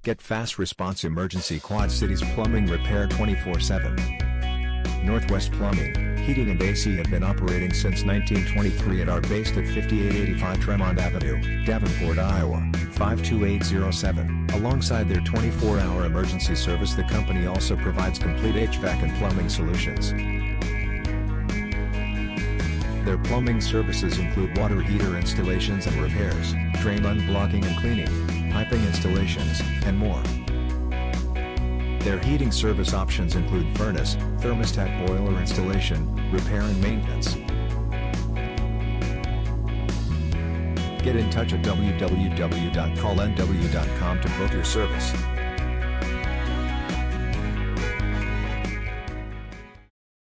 Get fast response emergency Quad Cities plumbing repair 24/7. Northwest Plumbing, Heating and AC have been operating since 1923 and are based at 5885 Tremont Avenue, Davenport, Iowa, 52807. Alongside their 24-hour emergency service, the company also provides complete HVAC and plumbing solutions. Their plumbing services include water heater installations and repairs, drain unblocking and cleaning, piping installations, and more. Their heating service options include furnace, thermostat boiler installation, repair and maintenance. Get in touch at www.callnw.com to book your service.